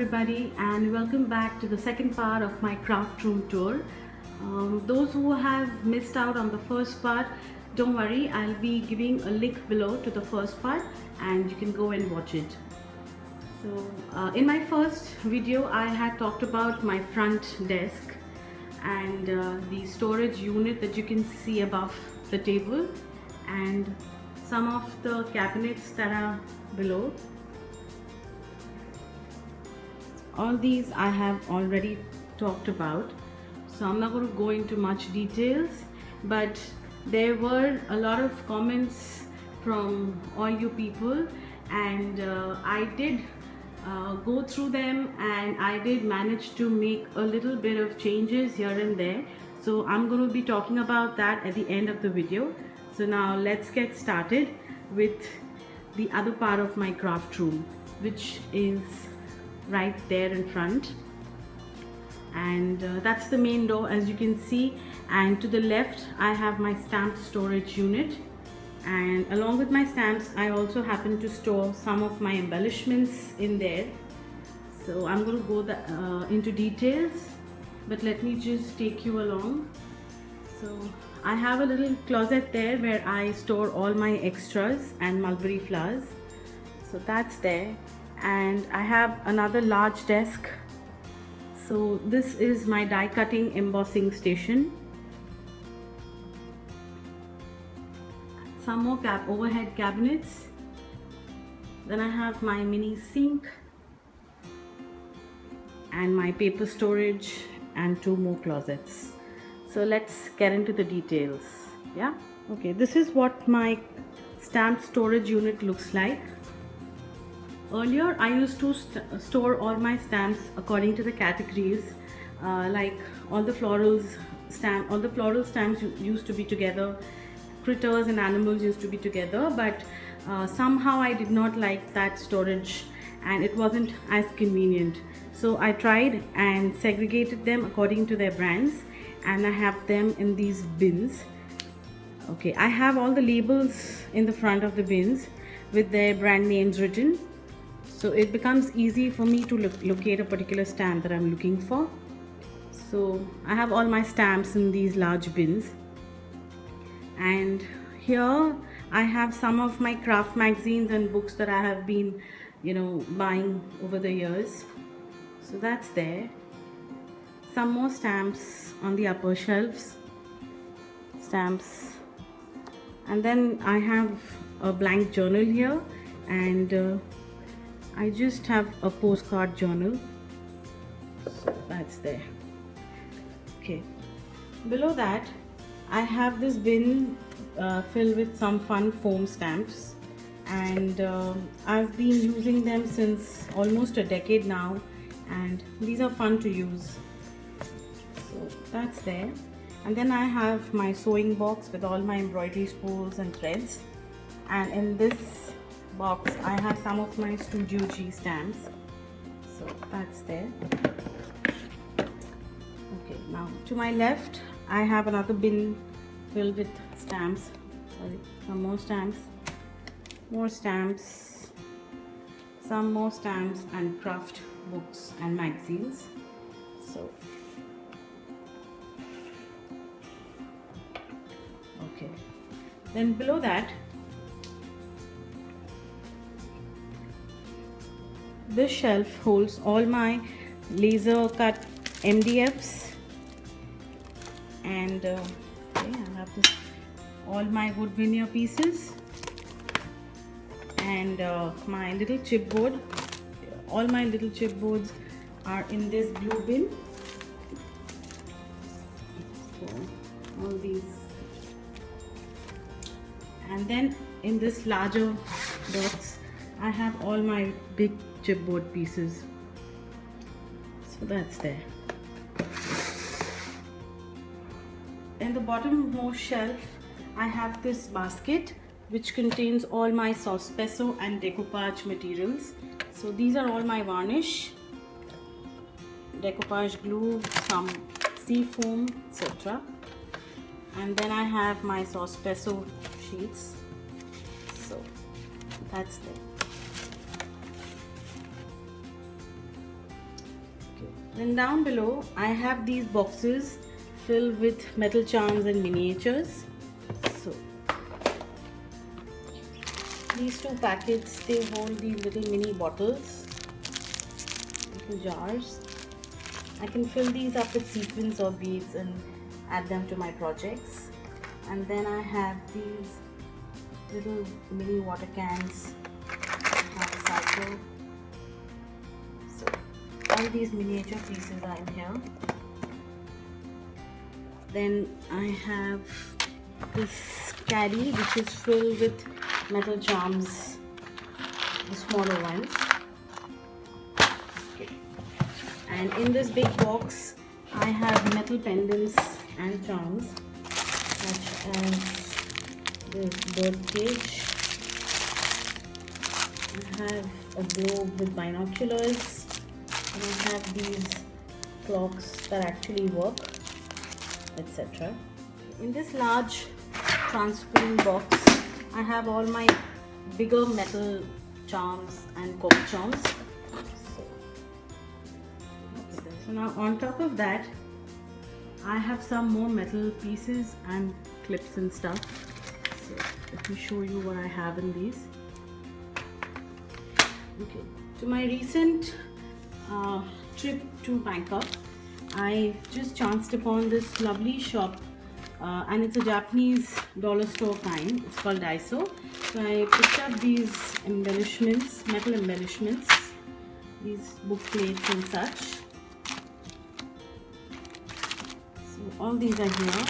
everybody, and welcome back to the second part of my craft room tour. Those who have missed out on the first part, don't worry, I'll be giving a link below to the first part and you can go and watch it. So in my first video I had talked about my front desk and the storage unit that you can see above the table and some of the cabinets that are below. All these I have already talked about, so I'm not going to go into much details, but there were a lot of comments from all you people, and I did go through them and I did manage to make a little bit of changes here and there. So I'm going to be talking about that at the end of the video. So now let's get started with the other part of my craft room, which is right there in front, and that's the main door, as you can see. And to the left I have my stamp storage unit, and along with my stamps I also happen to store some of my embellishments in there. So I'm going to go into details, but let me just take you along. So I have a little closet there where I store all my extras and mulberry flowers, so that's there. And I have another large desk, so this is my die cutting embossing station. Some more overhead cabinets. Then I have my mini sink and my paper storage and two more closets. So let's get into the details. Yeah, okay, this is what my stamp storage unit looks like. Earlier I used to store all my stamps according to the categories, like all the floral stamps used to be together, critters and animals used to be together, but somehow I did not like that storage and it wasn't as convenient. So I tried and segregated them according to their brands, and I have them in these bins. Okay, I have all the labels in the front of the bins with their brand names written, so it becomes easy for me to locate a particular stamp that I'm looking for. So I have all my stamps in these large bins, and here I have some of my craft magazines and books that I have been buying over the years. So that's there. Some more stamps on the upper shelves, stamps, and then I have a blank journal here, and I just have a postcard journal, so that's there. Okay, below that I have this bin filled with some fun foam stamps, and I've been using them since almost a decade now, and these are fun to use. So that's there. And then I have my sewing box with all my embroidery spools and threads, and in this box I have some of my Studio G stamps, so that's there. Okay, now to my left I have another bin filled with stamps. Sorry, some more stamps, more stamps, some more stamps, and craft books and magazines. So okay, then below that this shelf holds all my laser cut MDFs, and okay, I have this, all my wood veneer pieces, and my little chipboard. All my little chipboards are in this blue bin. So all these, and then in this larger box I have all my big chipboard pieces, so that's there. In the bottommost shelf I have this basket which contains all my sauce peso and decoupage materials. So these are all my varnish, decoupage glue, some sea foam, etc. And then I have my sauce peso sheets, so that's there. Then down below I have these boxes filled with metal charms and miniatures. So these two packets, they hold these little mini bottles, little jars. I can fill these up with sequins or beads and add them to my projects. And then I have these little mini water cans, recycle. So all these miniature pieces are in here. Then I have this caddy which is filled with metal charms, the smaller ones. Okay. And in this big box I have metal pendants and charms such as this bird cage. I have a globe with binoculars, and I have these clocks that actually work, etc. In this large transparent box I have all my bigger metal charms and copper charms. So now on top of that I have some more metal pieces and clips and stuff. So let me show you what I have in these. Okay, to my recent trip to Bangkok, I just chanced upon this lovely shop, and it's a Japanese dollar store kind. It's called Daiso. So I picked up these embellishments, metal embellishments, these book plates and such. So all these are here.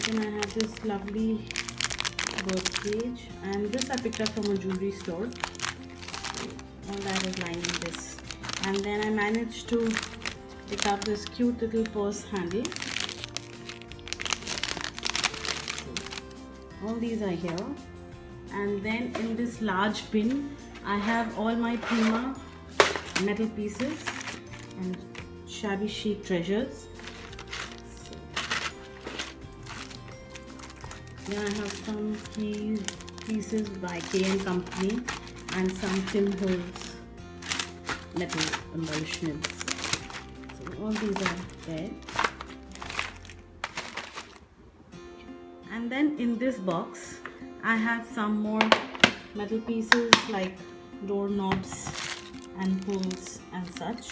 Then I have this lovely bird cage, and this I picked up from a jewelry store. All that is lying in this. And then I managed to pick up this cute little purse handle. All these are here. And then in this large bin I have all my Prima metal pieces and shabby chic treasures. So, yeah, I have some key pieces by K & Company and some Tim Holtz metal embellishments. So all these are there. And then in this box I have some more metal pieces like doorknobs and pulls and such.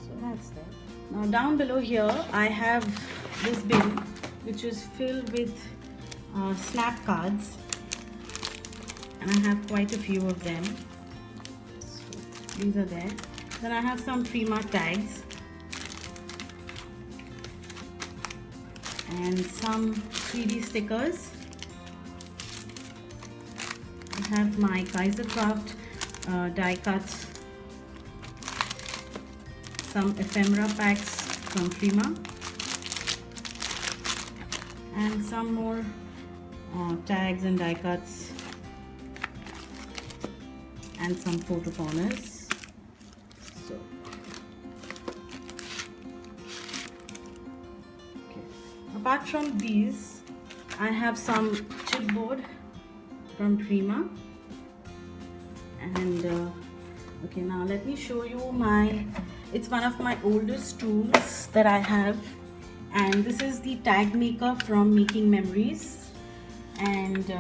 So that's there. Now down below here I have this bin which is filled with snap cards, and I have quite a few of them. So these are there. Then I have some Prima tags and some 3D stickers. I have my Kaisercraft die cuts, some ephemera packs from Prima, and some more tags and die cuts and some photo corners. So okay. Apart from these I have some chipboard from Prima, and okay, now let me show you it's one of my oldest tools that I have, and this is the tag maker from Making Memories. And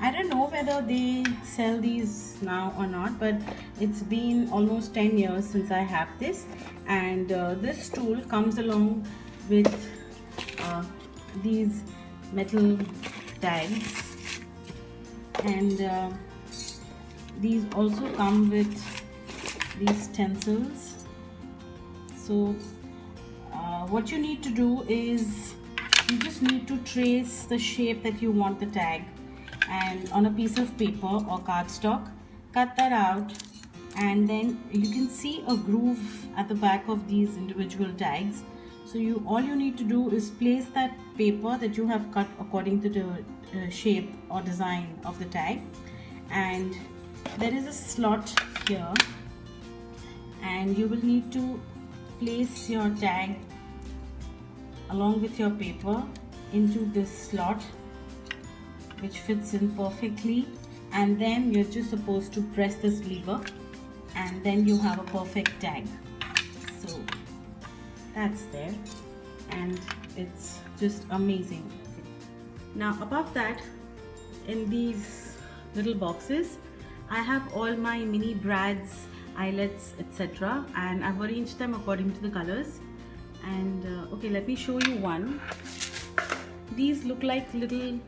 I don't know whether they sell these now or not, but it's been almost 10 years since I have this. And this tool comes along with these metal tags, and these also come with these stencils. So what you need to do is you just need to trace the shape that you want the tag, and on a piece of paper or cardstock, cut that out, and then you can see a groove at the back of these individual tags. So all you need to do is place that paper that you have cut according to the shape or design of the tag, and there is a slot here, and you will need to place your tag along with your paper into this slot, which fits in perfectly, and then you're just supposed to press this lever, and then you have a perfect tag. So that's there, and it's just amazing. Now above that, in these little boxes, I have all my mini brads, eyelets, etc., and I've arranged them according to the colors. And okay, let me show you one. These look like little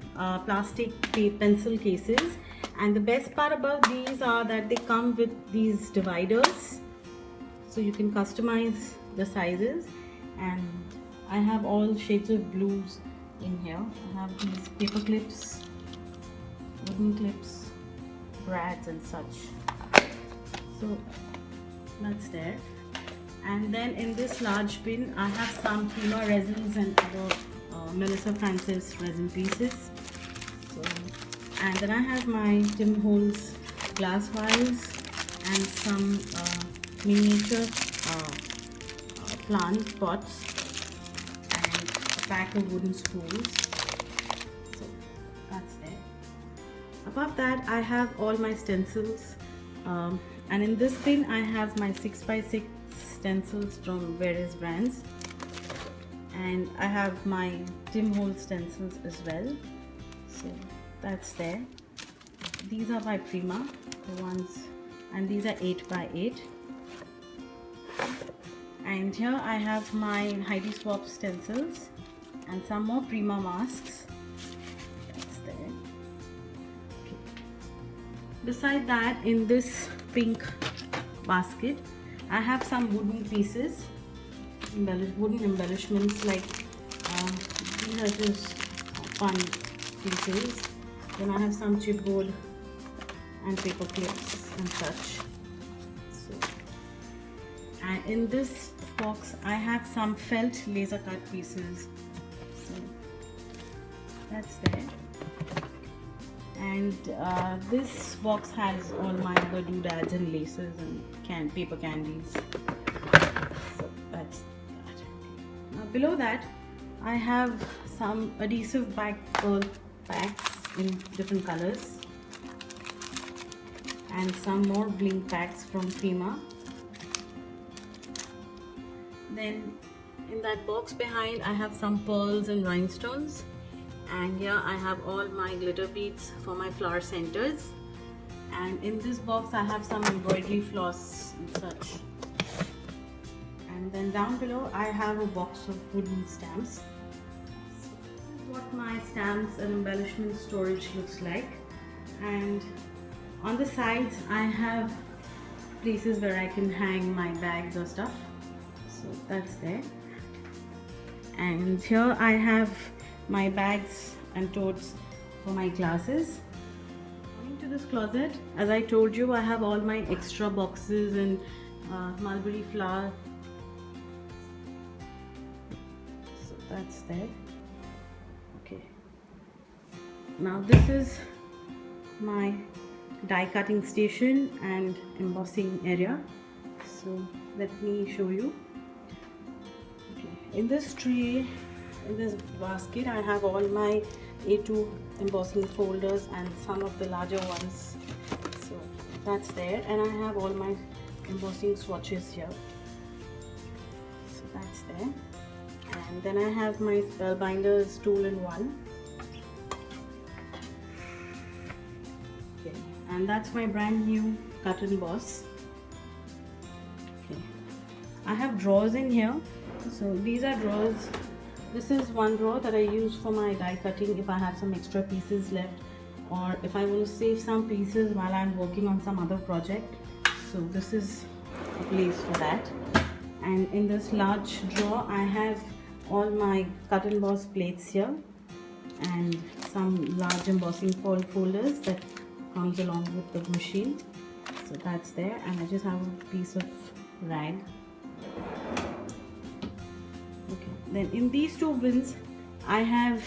plastic pencil cases, and the best part about these are that they come with these dividers, so you can customize the sizes. And I have all shades of blues in here. I have these paper clips, wooden clips, brads and such. So that's there. And then in this large bin, I have some Prima resins and other Melissa Francis resin pieces. So, and then I have my Tim Holtz glass vials and some miniature plant pots and a pack of wooden spools. So that's there. Above that, I have all my stencils, and in this bin I have my 6x6 stencils from various brands, and I have my Tim Holtz stencils as well. So that's there. These are by Prima, the ones, and these are 8x8. And here I have my Heidi Swap stencils and some more Prima masks. That's there. Okay. Beside that, in this pink basket, I have some wooden pieces, wooden embellishments, like these are just fun pieces. Then I have some chipboard and paper clips and such. So, and in this box I have some felt laser cut pieces. So that's there. And this box has all my other doodads and laces and paper candies. So that's that. Now below that, I have some adhesive pearl packs in different colors, and some more bling packs from Prima. Then in that box behind, I have some pearls and rhinestones, and here I have all my glitter beads for my flower centers. And in this box I have some embroidery floss and such. And then down below I have a box of wooden stamps. So this is what my stamps and embellishment storage looks like. And on the sides I have places where I can hang my bags or stuff. So that's there. And here I have my bags and totes for my glasses. Coming to this closet, as I told you, I have all my extra boxes and mulberry flower. So that's there. Okay. Now this is my die cutting station and embossing area. So let me show you. Okay. In this tray, in this basket, I have all my A2 embossing folders and some of the larger ones. So that's there. And I have all my embossing swatches here. So that's there. And then I have my Spellbinders 2-in-1. Okay. And that's my brand new cut and emboss. Okay. I have drawers in here. So these are drawers. This is one drawer that I use for my die cutting if I have some extra pieces left, or if I want to save some pieces while I'm working on some other project. So this is a place for that. And in this large drawer I have all my cut and emboss plates here, and some large embossing folders that comes along with the machine. So that's there. And I just have a piece of rag. Okay. Then in these two bins I have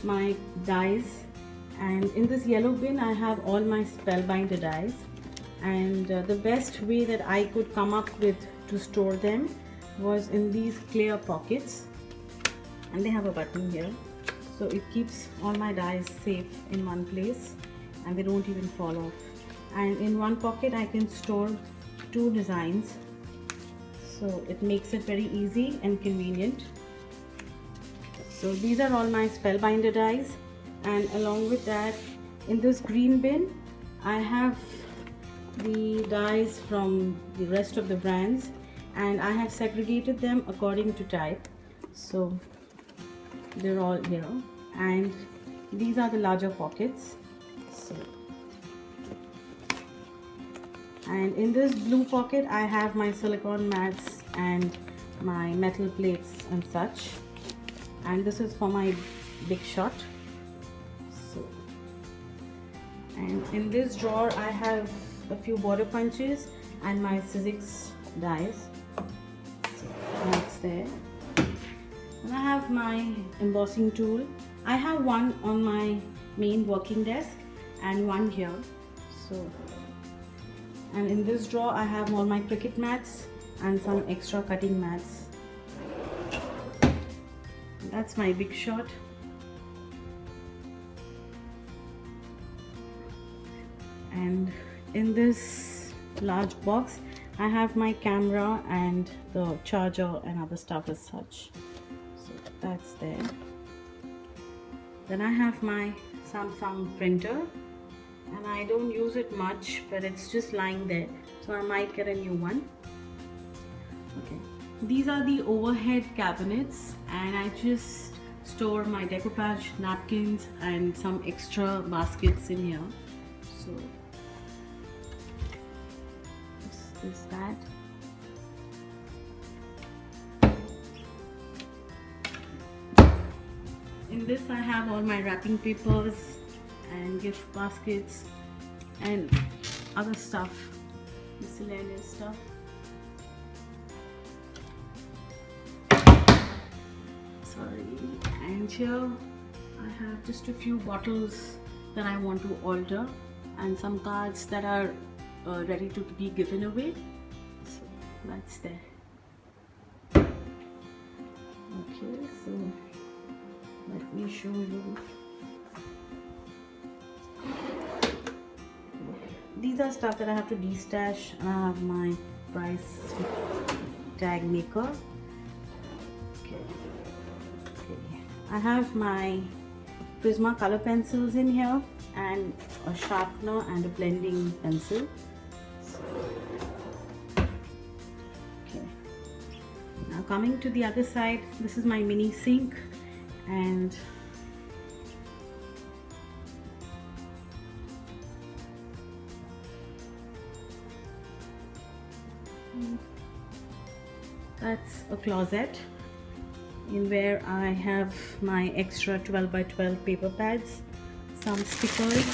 my dies, and in this yellow bin I have all my Spellbinder dies. And the best way that I could come up with to store them was in these clear pockets, and they have a button here, so it keeps all my dies safe in one place. and they don't even fall off. And in one pocket I can store 2 designs, so it makes it very easy and convenient. So these are all my Spellbinder dies, and along with that, in this green bin I have the dies from the rest of the brands, and I have segregated them according to type. So they're all here, and these are the larger pockets. So, and in this blue pocket I have my silicone mats and my metal plates and such, and this is for my big shot. So, and in this drawer I have a few border punches and my Sizzix dies. So that's there. And I have my embossing tool. I have one on my main working desk and one here. So, and in this drawer I have all my Cricut mats and some extra cutting mats. That's my big shot. And in this large box I have my camera and the charger and other stuff as such. So that's there. Then I have my Samsung printer, and I don't use it much, but it's just lying there, so I might get a new one. Okay, these are the overhead cabinets, and I just store my decoupage, napkins and some extra baskets in here. So this is that. In this I have all my wrapping papers and gift baskets and other stuff, miscellaneous stuff. Sorry. And here I have just a few bottles that I want to alter and some cards that are ready to be given away. So that's there. Okay, so let me show you. These are stuff that I have to destash. I have my price tag maker. Okay. I have my Prisma color pencils in here and a sharpener and a blending pencil. Okay. Now coming to the other side, this is my mini sink, and that's a closet in where I have my extra 12 by 12 paper pads, some stickers.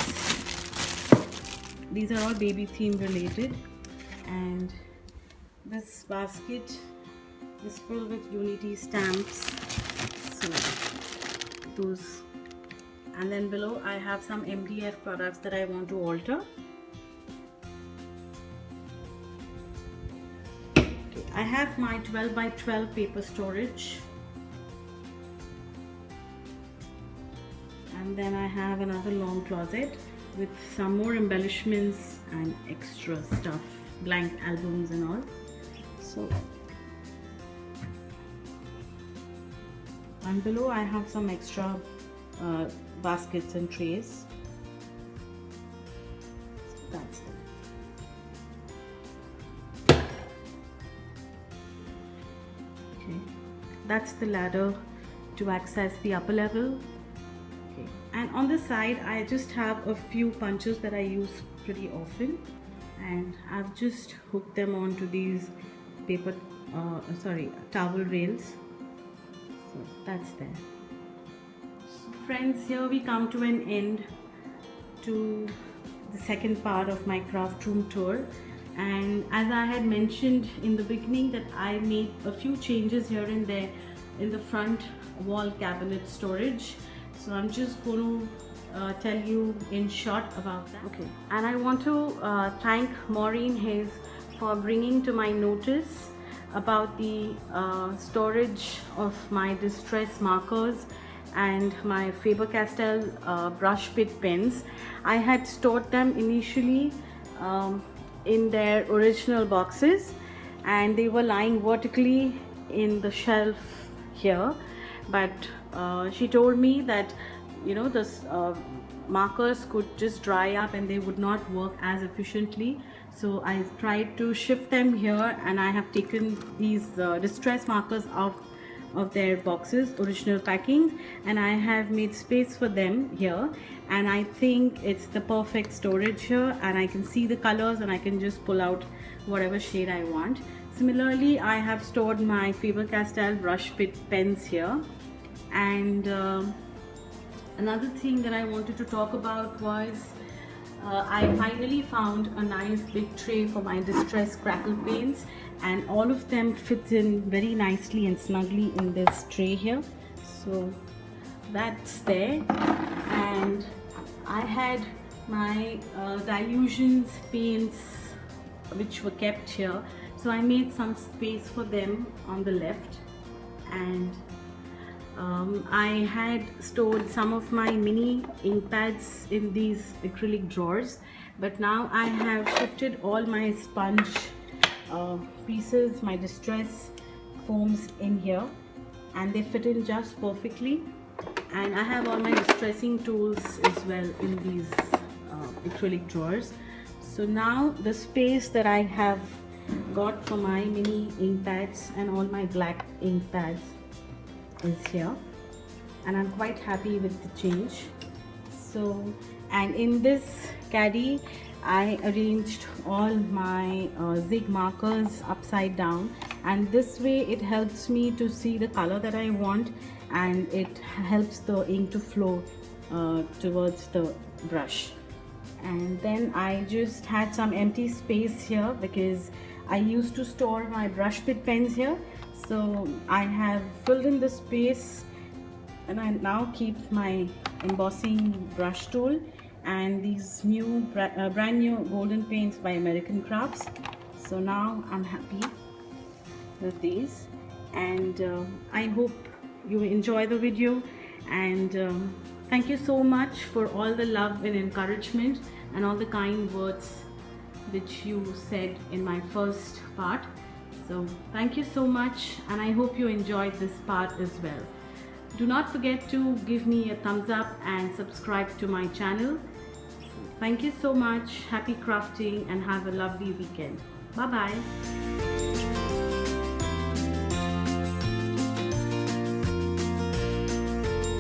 These are all baby theme related, and this basket is filled with Unity stamps. So those, and then below I have some MDF products that I want to alter. I have my 12 by 12 paper storage, and then I have another long closet with some more embellishments and extra stuff, blank albums and all. So, and below I have some extra baskets and trays. So that's there. That's the ladder to access the upper level. Okay. And on the side I just have a few punches that I use pretty often, and I've just hooked them onto these paper towel rails. So that's there. So friends, here we come to an end to the second part of my craft room tour. And as I had mentioned in the beginning that I made a few changes here and there in the front wall cabinet storage, so I'm just going to tell you in short about that. Okay, and I want to thank Maureen Hayes for bringing to my notice about the storage of my distress markers and my Faber-Castell brush pit pens. I had stored them initially in their original boxes, and they were lying vertically in the shelf here, but she told me that, you know, this markers could just dry up and they would not work as efficiently. So I tried to shift them here, and I have taken these distress markers out of their boxes, original packing, and I have made space for them here, and I think it's the perfect storage here, and I can see the colors and I can just pull out whatever shade I want. Similarly, I have stored my Faber-Castell brush pit pens here. And another thing that I wanted to talk about was I finally found a nice big tray for my distress crackle paints, and all of them fit in very nicely and snugly in this tray here. So that's there. And I had my dilutions paints which were kept here, so I made some space for them on the left. And I had stored some of my mini ink pads in these acrylic drawers, but now I have shifted all my sponge pieces, my distress foams in here, and they fit in just perfectly. And I have all my distressing tools as well in these acrylic drawers. So now the space that I have got for my mini ink pads and all my black ink pads is here, and I'm quite happy with the change. So, and in this caddy I arranged all my zig markers upside down, and this way it helps me to see the color that I want, and it helps the ink to flow towards the brush. And then I just had some empty space here because I used to store my brush pit pens here. So I have filled in the space, and I now keep my embossing brush tool and these new brand new golden paints by American Crafts. So now I'm happy with these, and I hope you enjoy the video, and thank you so much for all the love and encouragement and all the kind words which you said in my first part. So thank you so much, and I hope you enjoyed this part as well. Do not forget to give me a thumbs up and subscribe to my channel. Thank you so much. Happy crafting and have a lovely weekend. Bye bye.